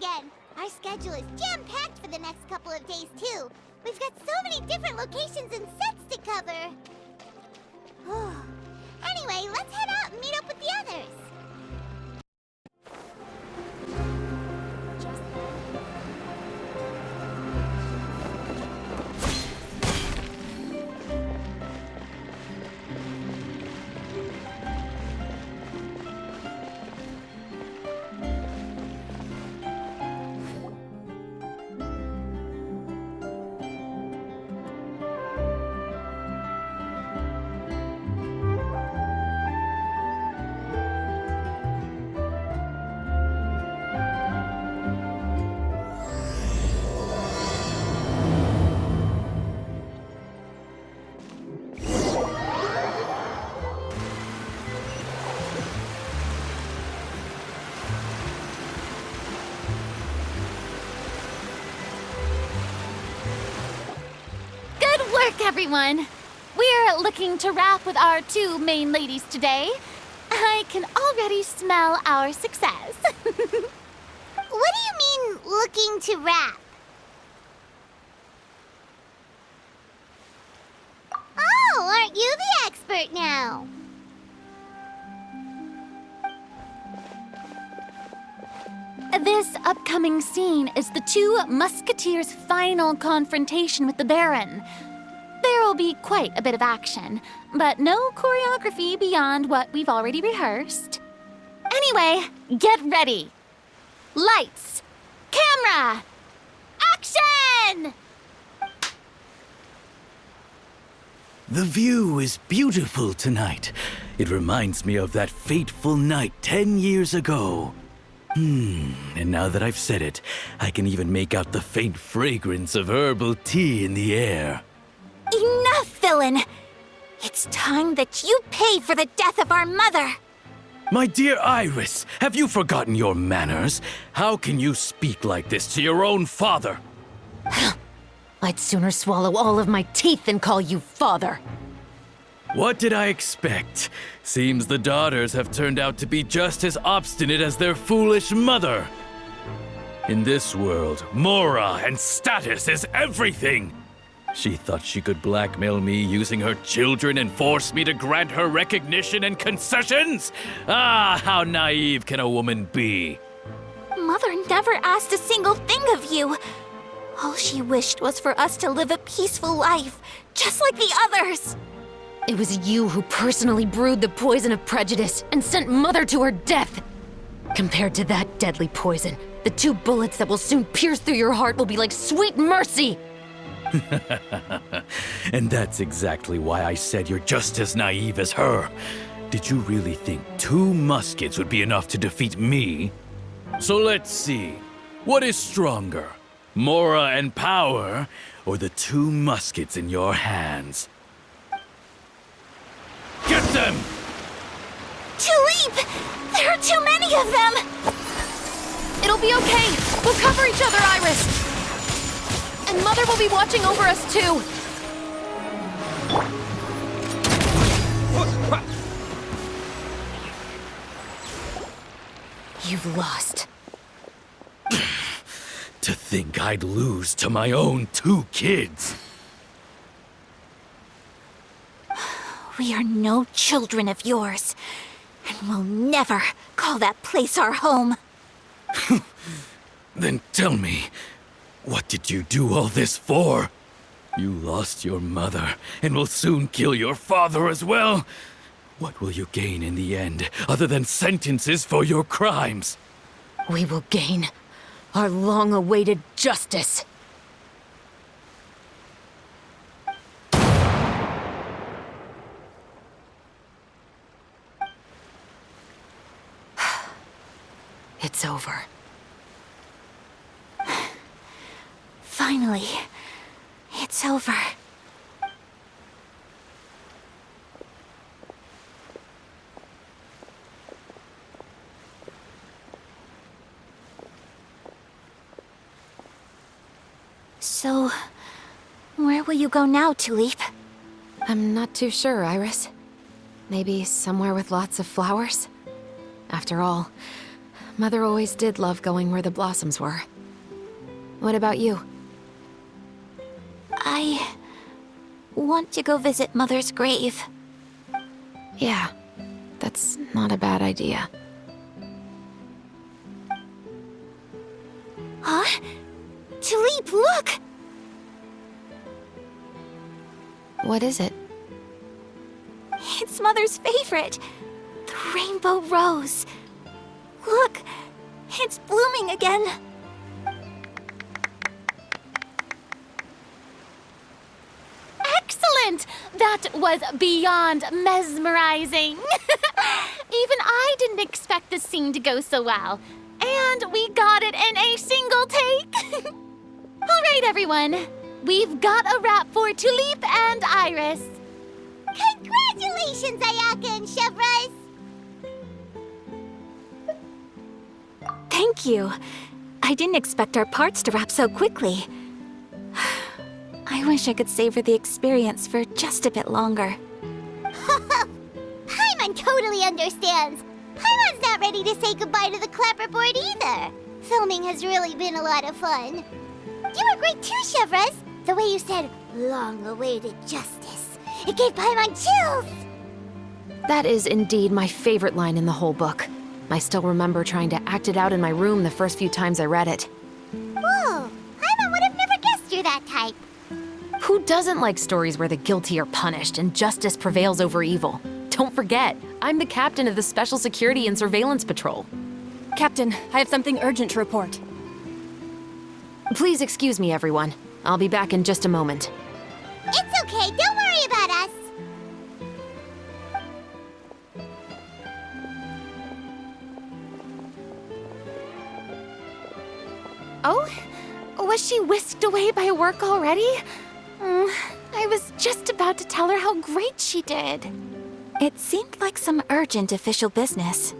again. Our schedule is jam-packed for the next couple of days, too. We've got so many different locations and sets to cover. Anyway, let's head out and meet up with the others. Everyone, we're looking to wrap with our two main ladies today. I can already smell our success. What do you mean, looking to wrap? Oh, aren't you the expert now? This upcoming scene is the two Musketeers' final confrontation with the Baron. There will be quite a bit of action, but no choreography beyond what we've already rehearsed. Anyway, get ready. Lights, camera, action! The view is beautiful tonight. It reminds me of that fateful night 10 years ago. And now that I've said it, I can even make out the faint fragrance of herbal tea in the air. Enough, villain! It's time that you pay for the death of our mother! My dear Iris, have you forgotten your manners? How can you speak like this to your own father? I'd sooner swallow all of my teeth than call you father. What did I expect? Seems the daughters have turned out to be just as obstinate as their foolish mother. In this world, mora and status is everything! She thought she could blackmail me using her children and force me to grant her recognition and concessions? Ah, how naive can a woman be? Mother never asked a single thing of you. All she wished was for us to live a peaceful life, just like the others. It was you who personally brewed the poison of prejudice and sent Mother to her death. Compared to that deadly poison, the 2 bullets that will soon pierce through your heart will be like sweet mercy. And that's exactly why I said you're just as naive as her. Did you really think 2 muskets would be enough to defeat me? So let's see. What is stronger? Mora and power, or the 2 muskets in your hands? Get them! Tulip! There are too many of them! It'll be okay. We'll cover each other, Iris. And Mother will be watching over us, too. You've lost. To think I'd lose to my own 2 kids. We are no children of yours, and we'll never call that place our home. Then tell me, what did you do all this for? You lost your mother, and will soon kill your father as well. What will you gain in the end, other than sentences for your crimes? We will gain our long-awaited justice. It's over. Finally, it's over. So, where will you go now, Tulip? I'm not too sure, Iris. Maybe somewhere with lots of flowers? After all, Mother always did love going where the blossoms were. What about you? I want to go visit Mother's grave. Yeah, that's not a bad idea. Huh? Tulip, look! What is it? It's Mother's favorite. The rainbow rose. Look, it's blooming again. Excellent! That was beyond mesmerizing. Even I didn't expect this scene to go so well. And we got it in a single take. All right, everyone. We've got a wrap for Tulip and Iris. Congratulations, Ayaka and Chevres! Thank you. I didn't expect our parts to wrap so quickly. I wish I could savor the experience for just a bit longer. Paimon totally understands. Paimon's not ready to say goodbye to the clapperboard either. Filming has really been a lot of fun. You were great too, Chevres. The way you said, long-awaited justice. It gave Paimon chills. That is indeed my favorite line in the whole book. I still remember trying to act it out in my room the first few times I read it. Whoa, Paimon would have never guessed you're that type. Who doesn't like stories where the guilty are punished and justice prevails over evil? Don't forget, I'm the captain of the Special Security and Surveillance Patrol. Captain, I have something urgent to report. Please excuse me, everyone. I'll be back in just a moment. It's okay, don't worry about us. Oh? Was she whisked away by work already? I was just about to tell her how great she did. It seemed like some urgent official business.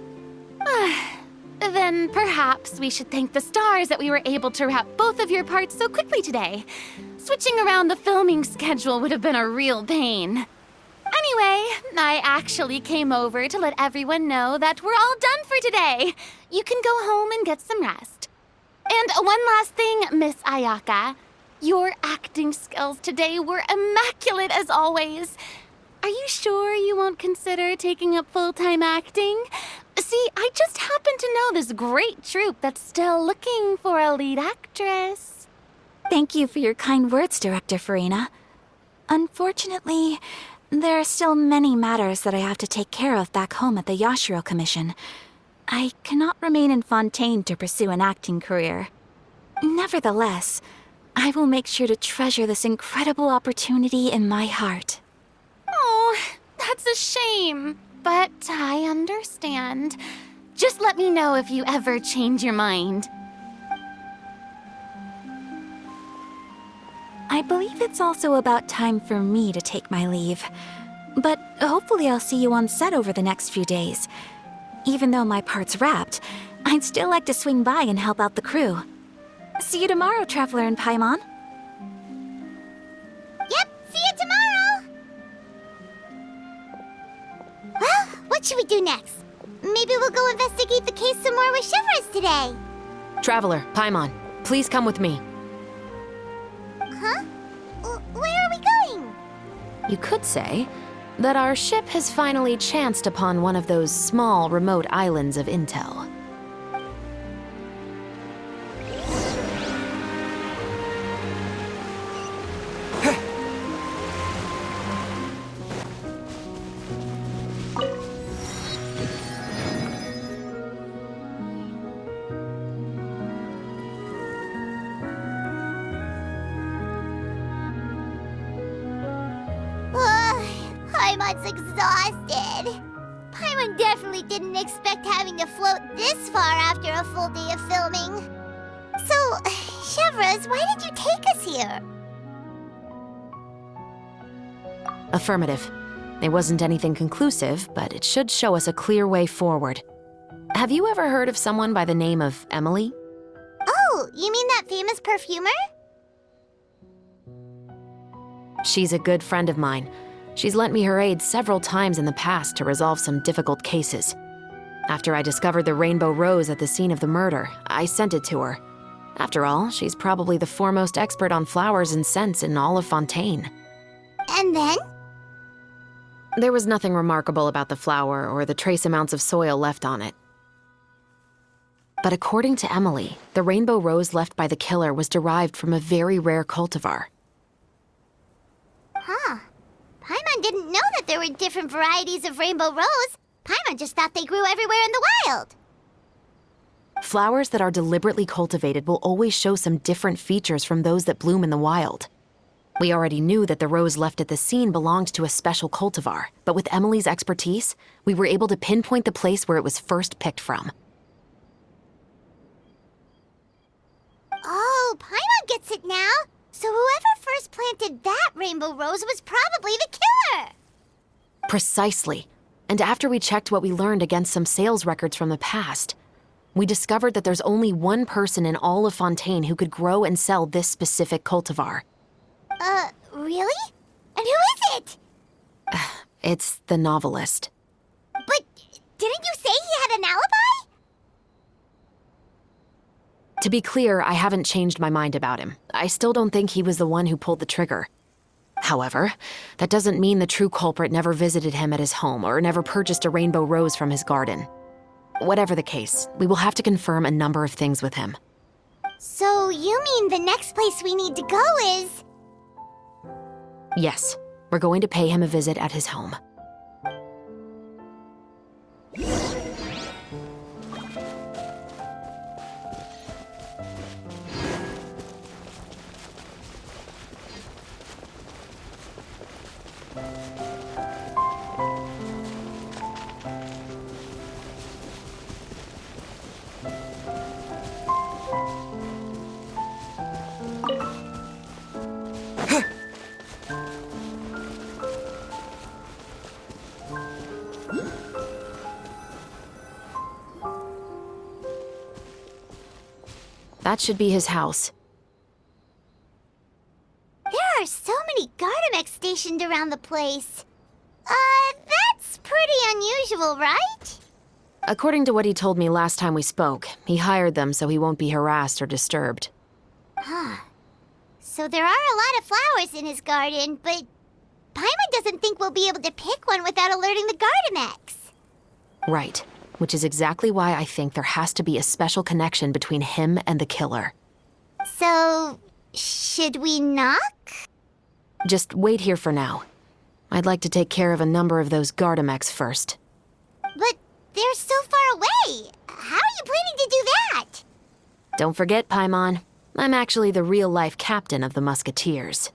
Then perhaps we should thank the stars that we were able to wrap both of your parts so quickly today. Switching around the filming schedule would have been a real pain. Anyway, I actually came over to let everyone know that we're all done for today. You can go home and get some rest. And one last thing, Miss Ayaka. Your acting skills today were immaculate as always. Are you sure you won't consider taking up full-time acting? See, I just happen to know this great troupe that's still looking for a lead actress. Thank you for your kind words, Director Farina. Unfortunately, there are still many matters that I have to take care of back home at the Yashiro Commission. I cannot remain in Fontaine to pursue an acting career. Nevertheless, I will make sure to treasure this incredible opportunity in my heart. Oh, that's a shame. But I understand. Just let me know if you ever change your mind. I believe it's also about time for me to take my leave. But hopefully I'll see you on set over the next few days. Even though my part's wrapped, I'd still like to swing by and help out the crew. See you tomorrow, Traveler and Paimon. Yep, see you tomorrow. Well, what should we do next? Maybe we'll go investigate the case some more with Chevres today. Traveler, Paimon, please come with me. Huh? Where are we going? You could say that our ship has finally chanced upon one of those small, remote islands of intel. Paimon's exhausted. Paimon definitely didn't expect having to float this far after a full day of filming. So, Chevres, why did you take us here? Affirmative. It wasn't anything conclusive, but it should show us a clear way forward. Have you ever heard of someone by the name of Emily? Oh, you mean that famous perfumer? She's a good friend of mine. She's lent me her aid several times in the past to resolve some difficult cases. After I discovered the rainbow rose at the scene of the murder, I sent it to her. After all, she's probably the foremost expert on flowers and scents in all of Fontaine. And then? There was nothing remarkable about the flower or the trace amounts of soil left on it. But according to Emily, the rainbow rose left by the killer was derived from a very rare cultivar. Huh. Paimon didn't know that there were different varieties of rainbow rose. Paimon just thought they grew everywhere in the wild. Flowers that are deliberately cultivated will always show some different features from those that bloom in the wild. We already knew that the rose left at the scene belonged to a special cultivar, but with Emily's expertise, we were able to pinpoint the place where it was first picked from. Oh, Paimon gets it now. So whoever first planted that rainbow rose was probably the killer. Precisely. And after we checked what we learned against some sales records from the past, we discovered that there's only one person in all of Fontaine who could grow and sell this specific cultivar. Really? And who is it? It's the novelist. But didn't you say he had an alibi? To be clear, I haven't changed my mind about him. I still don't think he was the one who pulled the trigger. However, that doesn't mean the true culprit never visited him at his home or never purchased a rainbow rose from his garden. Whatever the case, we will have to confirm a number of things with him. So you mean the next place we need to go is... Yes, we're going to pay him a visit at his home. That should be his house. There are so many Gardamex stationed around the place. That's pretty unusual, right? According to what he told me last time we spoke, he hired them so he won't be harassed or disturbed. Huh. So there are a lot of flowers in his garden, but Paimon doesn't think we'll be able to pick one without alerting the Gardamex. Right, which is exactly why I think there has to be a special connection between him and the killer. So, should we knock? Just wait here for now. I'd like to take care of a number of those Gardamex first. But they're so far away. How are you planning to do that? Don't forget, Paimon, I'm actually the real-life captain of the Musketeers.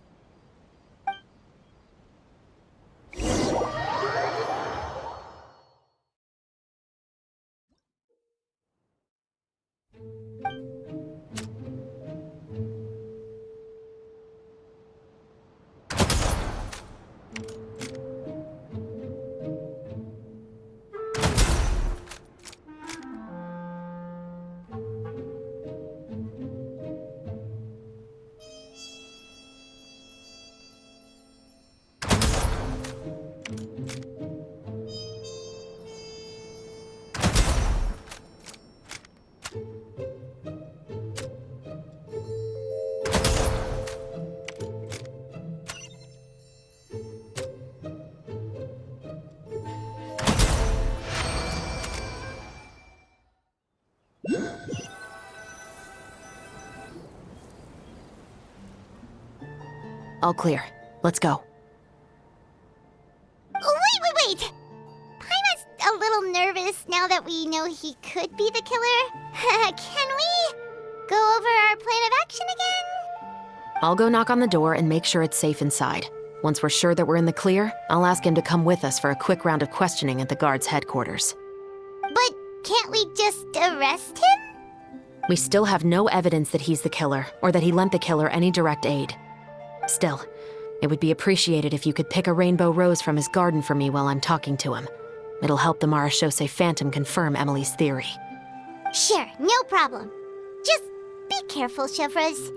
All clear. Let's go. Wait! Paimon's a little nervous now that we know he could be the killer. Can we go over our plan of action again? I'll go knock on the door and make sure it's safe inside. Once we're sure that we're in the clear, I'll ask him to come with us for a quick round of questioning at the guard's headquarters. But can't we just arrest him? We still have no evidence that he's the killer, or that he lent the killer any direct aid. Still, it would be appreciated if you could pick a rainbow rose from his garden for me while I'm talking to him. It'll help the Marechaussee Phantom confirm Emily's theory. Sure, no problem. Just be careful, Chevreuse.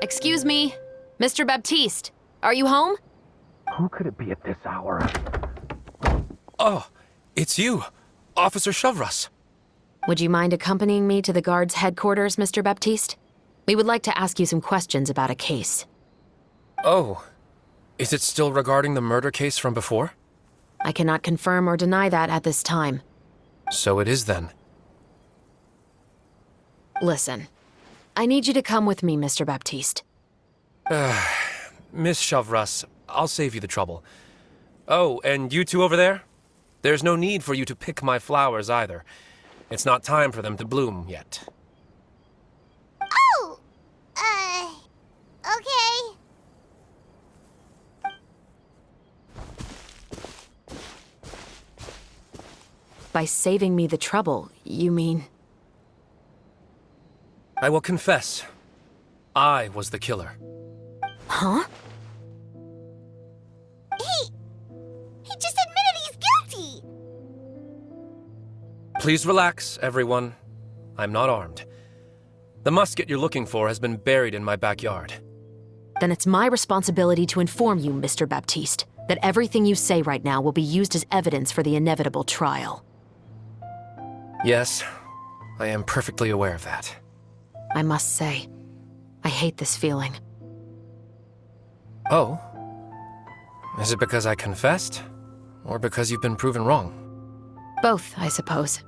Excuse me, Mr. Baptiste, are you home? Who could it be at this hour? Oh, it's you, Officer Shavras. Would you mind accompanying me to the guard's headquarters, Mr. Baptiste? We would like to ask you some questions about a case. Oh, is it still regarding the murder case from before? I cannot confirm or deny that at this time. So it is then. Listen, I need you to come with me, Mr. Baptiste. Miss Shavras, I'll save you the trouble. Oh, and you two over there? There's no need for you to pick my flowers either. It's not time for them to bloom yet. Oh! Okay. By saving me the trouble, you mean... I will confess, I was the killer. Huh? He just admitted he's guilty! Please relax, everyone. I'm not armed. The musket you're looking for has been buried in my backyard. Then it's my responsibility to inform you, Mr. Baptiste, that everything you say right now will be used as evidence for the inevitable trial. Yes, I am perfectly aware of that. I must say, I hate this feeling. Oh? Is it because I confessed? Or because you've been proven wrong? Both, I suppose.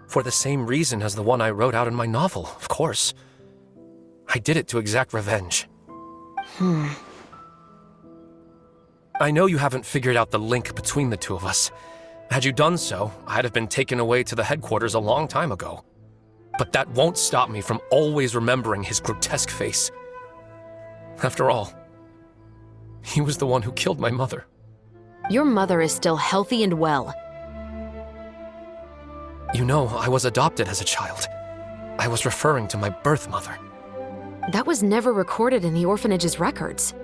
For the same reason as the one I wrote out in my novel, of course. I did it to exact revenge. I know you haven't figured out the link between the two of us. Had you done so, I'd have been taken away to the headquarters a long time ago. But that won't stop me from always remembering his grotesque face. After all, he was the one who killed my mother. Your mother is still healthy and well. You know, I was adopted as a child. I was referring to my birth mother. That was never recorded in the orphanage's records.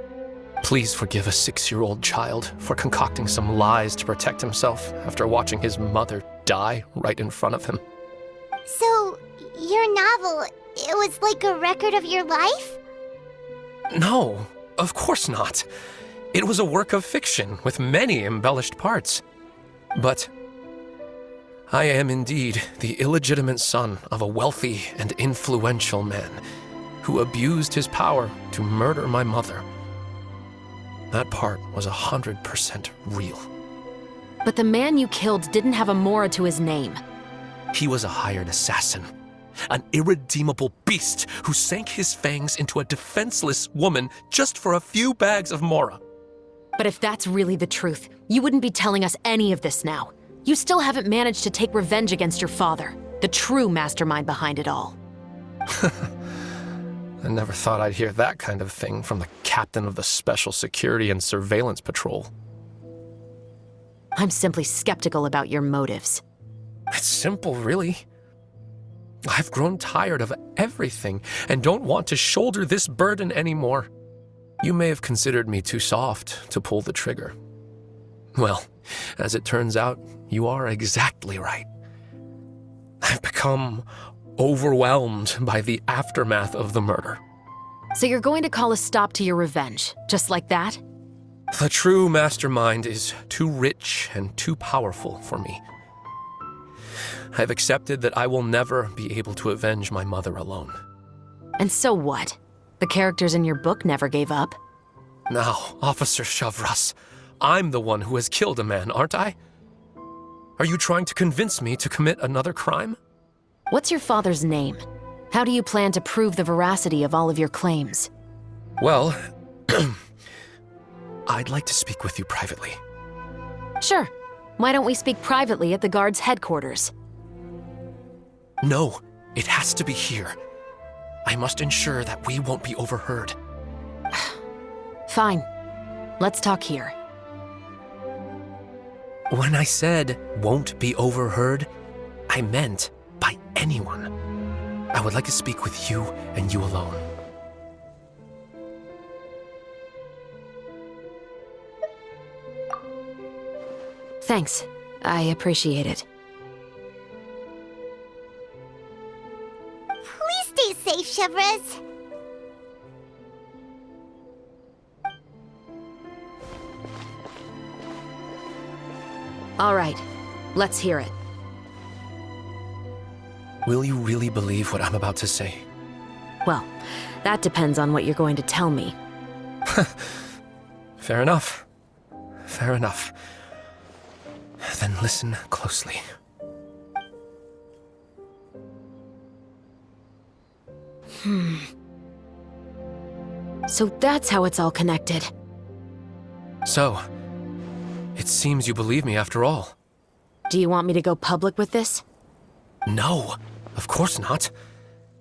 Please forgive a 6-year-old child for concocting some lies to protect himself after watching his mother die right in front of him. So, your novel, it was like a record of your life? No, of course not. It was a work of fiction with many embellished parts. But I am indeed the illegitimate son of a wealthy and influential man who abused his power to murder my mother. That part was 100% real. But the man you killed didn't have a Mora to his name. He was a hired assassin, an irredeemable beast who sank his fangs into a defenseless woman just for a few bags of Mora. But if that's really the truth, you wouldn't be telling us any of this now. You still haven't managed to take revenge against your father, the true mastermind behind it all. I never thought I'd hear that kind of thing from the captain of the Special Security and Surveillance Patrol. I'm simply skeptical about your motives. It's simple, really. I've grown tired of everything and don't want to shoulder this burden anymore. You may have considered me too soft to pull the trigger. Well, as it turns out, you are exactly right. I've become overwhelmed by the aftermath of the murder. So you're going to call a stop to your revenge, just like that? The true mastermind is too rich and too powerful for me. I've accepted that I will never be able to avenge my mother alone. And so what? The characters in your book never gave up. Now, Officer Shavras, I'm the one who has killed a man, aren't I? Are you trying to convince me to commit another crime? What's your father's name? How do you plan to prove the veracity of all of your claims? Well, I'd like to speak with you privately. Sure. Why don't we speak privately at the guard's headquarters? No, it has to be here. I must ensure that we won't be overheard. Fine. Let's talk here. When I said won't be overheard, I meant by anyone. I would like to speak with you and you alone. Thanks. I appreciate it. safe, Chevres. All right, let's hear it. Will you really believe what I'm about to say? Well, that depends on what you're going to tell me. Fair enough. Fair enough. Then listen closely. So that's how it's all connected. So, it seems you believe me after all. Do you want me to go public with this? No, of course not.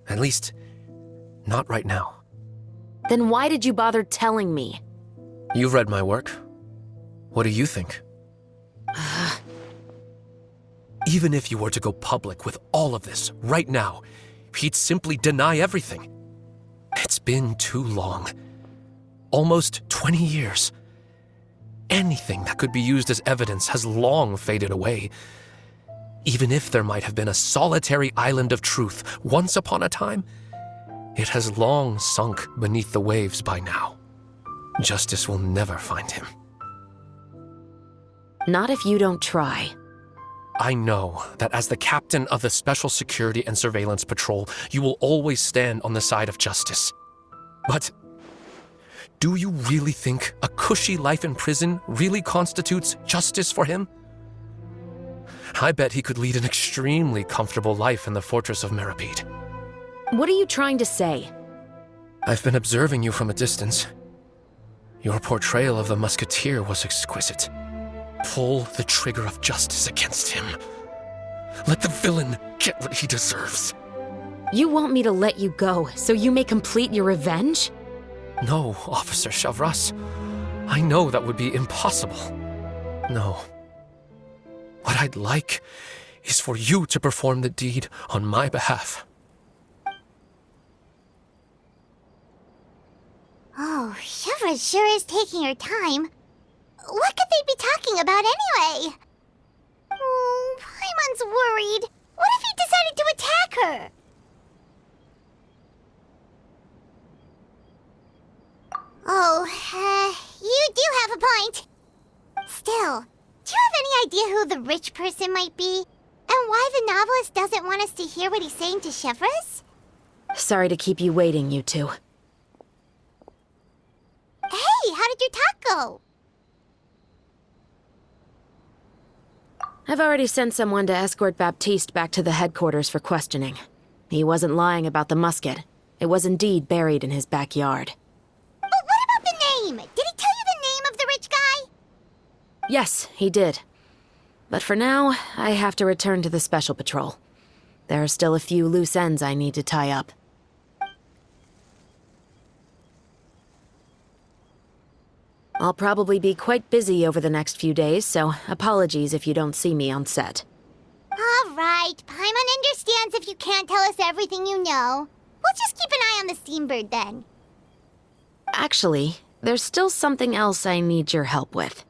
At least, not right now. Then why did you bother telling me? You've read my work. What do you think? Even if you were to go public with all of this right now, he'd simply deny everything. It's been too long. Almost 20 years. Anything that could be used as evidence has long faded away. Even if there might have been a solitary island of truth once upon a time, it has long sunk beneath the waves by now. Justice will never find him. Not if you don't try. I know that as the captain of the Special Security and Surveillance Patrol, you will always stand on the side of justice. But do you really think a cushy life in prison really constitutes justice for him? I bet he could lead an extremely comfortable life in the fortress of Meripede. What are you trying to say? I've been observing you from a distance. Your portrayal of the musketeer was exquisite. Pull the trigger of justice against him. Let the villain get what he deserves. You want me to let you go so you may complete your revenge? No, Officer Chavras. I know that would be impossible. No. What I'd like is for you to perform the deed on my behalf. Oh, Chevres sure is taking her time. What could they be talking about anyway? Oh, Paimon's worried. What if he decided to attack her? Oh, you do have a point. Still, do you have any idea who the rich person might be? And why the novelist doesn't want us to hear what he's saying to Chevres? Sorry to keep you waiting, you two. Hey, how did your talk go? I've already sent someone to escort Baptiste back to the headquarters for questioning. He wasn't lying about the musket. It was indeed buried in his backyard. But what about the name? Did he tell you the name of the rich guy? Yes, he did. But for now, I have to return to the Special Patrol. There are still a few loose ends I need to tie up. I'll probably be quite busy over the next few days, so apologies if you don't see me on set. All right, Paimon understands if you can't tell us everything you know. We'll just keep an eye on the Steambird then. Actually, there's still something else I need your help with.